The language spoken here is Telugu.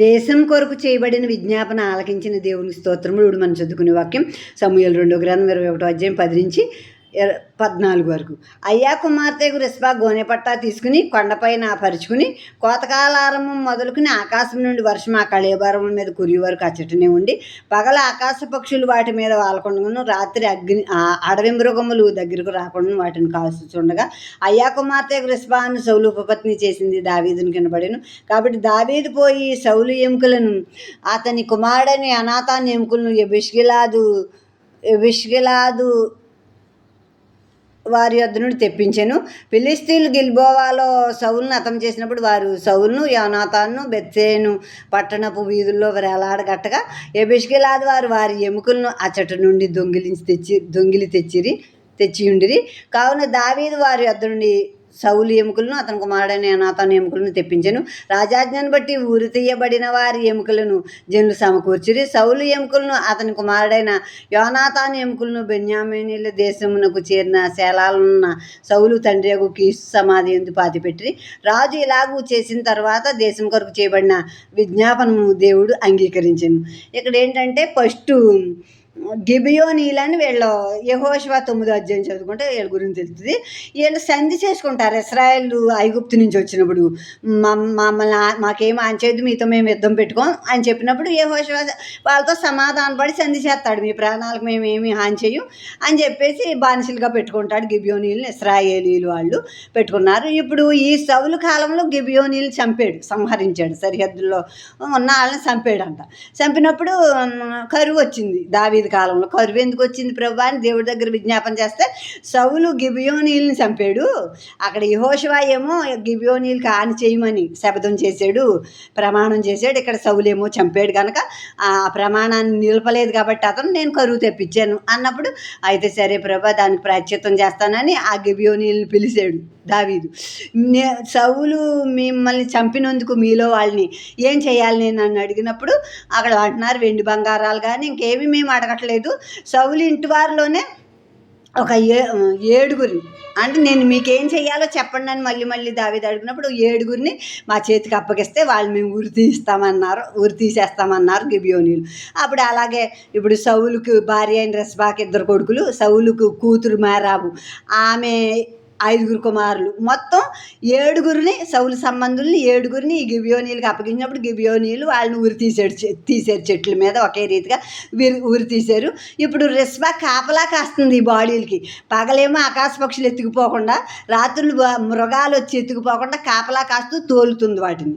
దేశం కొరకు చేయబడిన విజ్ఞాపన ఆలకించిన దేవుని స్తోత్రములు. ఇప్పుడు మనం చదువుకునే వాక్యం సమూయేలు 2వ గ్రంథం 21వ అధ్యాయం 10 నుంచి 14 వరకు. అయ్యా కుమార్తెకు రిస్పా గోనెపట్టా తీసుకుని కొండపైన పరుచుకుని కోతకాలారంభం మొదలుకుని ఆకాశం నుండి వర్షం ఆ కళేబరముల మీద కురియ వరకు అచ్చటనే ఉండి పగల ఆకాశ పక్షులు వాటి మీద వాలకుండాను రాత్రి అడవి మృగములు దగ్గరకు రాకుండా వాటిని కాల్చుచుండగా అయ్యా కుమార్తెకు రిస్పాను సౌలు ఉపపత్ని చేసింది దావీదుని కినబడెను. కాబట్టి దావీదు పోయి సౌలు ఎముకలను అతని కుమారుడని అనాతాన్ ఎముకలను ఎబిష్గిలాదు వారి యొద్ద నుండి తెప్పించెను. ఫిలిస్తీన్లు గిల్బోవాలో సౌలును హతం చేసినప్పుడు వారు సౌలును యోనాతాను బెత్షెమెషు పట్టణపు వీధుల్లో వేలాడగట్టగా ఎబిష్గిలాదు వారి ఎముకలను అచ్చట నుండి దొంగిలి తెచ్చియుండిరి. కావున దావీదు వారి యొద్ద నుండి సౌలు ఎముకలను అతని కుమారుడైన యోనాతాను ఎముకలను తెప్పించెను. రాజాజ్ఞను బట్టి ఊరి తీయబడిన వారి ఎముకలను జనులు సమకూర్చిరి. సౌలు ఎముకలను అతని కుమారుడైన యోనాతాను ఎముకలను బెన్యామీనీయుల దేశమునకు చేరిన శేలాలున్న సౌలు తండ్రి కీషు సమాధి యందు పాతిపెట్టిరి. రాజు ఇలాగూ చేసిన తర్వాత దేశం కొరకు చేయబడిన విజ్ఞాపనము దేవుడు అంగీకరించెను. ఇక్కడ ఏంటంటే ఫస్ట్ గిబియోనీలని వీళ్ళు యెహోషువ 9వ అధ్యాయం చదువుకుంటే వీళ్ళ గురించి తెలుస్తుంది. వీళ్ళు సంధి చేసుకుంటారు. ఇశ్రాయేల్ ఐగుప్తు నుంచి వచ్చినప్పుడు మమ్మల్ని మాకేం ఆంచేది, మీతో మేము యుద్ధం పెట్టుకోం అని చెప్పినప్పుడు యెహోషువ వాళ్ళతో సమాధానపడి సంధి చేస్తాడు. మీ ప్రాణాలకు మేము ఏమీ హాని చేయం అని చెప్పేసి బానిసలుగా పెట్టుకుంటాడు. గిబియోనీలను ఇశ్రాయేలీలు వాళ్ళు పెట్టుకున్నారు. ఇప్పుడు ఈ సౌలు కాలంలో గిబియోనీలు సంహరించాడు. సరిహద్దుల్లో ఉన్న వాళ్ళని చంపాడంట. చంపినప్పుడు కరువు వచ్చింది. దావీదు కాలంలో కరువు ఎందుకు వచ్చింది ప్రభు అని దేవుడి దగ్గర విజ్ఞాపన చేస్తే సౌలు గిబియోనీలను చంపాడు. అక్కడ యెహోషువ ఏమో గిబియోనీలకు హాని చేయమని శపథం చేశాడు, ప్రమాణం చేశాడు. ఇక్కడ సౌలు ఏమో చంపాడు కనుక ఆ ప్రమాణాన్ని నిలపలేదు కాబట్టి అతను నేను కరువు తెప్పించాను అన్నప్పుడు అయితే సరే ప్రభు దానికి ప్రాయశ్చిత్తం చేస్తానని ఆ గిబియోనీలను పిలిచాడు దావీదు. సౌలు మిమ్మల్ని చంపినందుకు మీలో వాళ్ళని ఏం చేయాలి నేను నన్ను అడిగినప్పుడు అక్కడ అంటున్నారు వెండి బంగారాలు కానీ ఇంకేమీ మేము అడగట్లేదు. సౌలు ఇంటి వారిలోనే ఒక 7గురిని అంటే నేను మీకేం చెయ్యాలో చెప్పండి అని మళ్ళీ దావీదు అడిగినప్పుడు 7గురిని మా చేతికి అప్పగిస్తే వాళ్ళు మేము ఉరి తీసేస్తామన్నారు గిబియోనీలు. అప్పుడు అలాగే ఇప్పుడు సౌలుకు భార్య అయిన రిస్పాకి 2 కొడుకులు, సౌలుకు కూతురు మేరాబు, ఆమె 5గురు కుమారులు, మొత్తం 7గురిని సౌలు సంబంధుల్ని 7గురిని ఈ గిబియోనీలకు అప్పగించినప్పుడు గిబియోనీలు వాళ్ళని తీసారు చెట్ల మీద ఒకే రీతిగా ఊరి తీశారు. ఇప్పుడు రిస్పా కాపలా కాస్తుంది ఈ బాడీలకి. పగలేమో ఆకాశ పక్షులు ఎత్తుకుపోకుండా, రాత్రులు మృగాలు వచ్చి ఎత్తుకుపోకుండా కాపలా కాస్తూ తోలుతుంది వాటిని.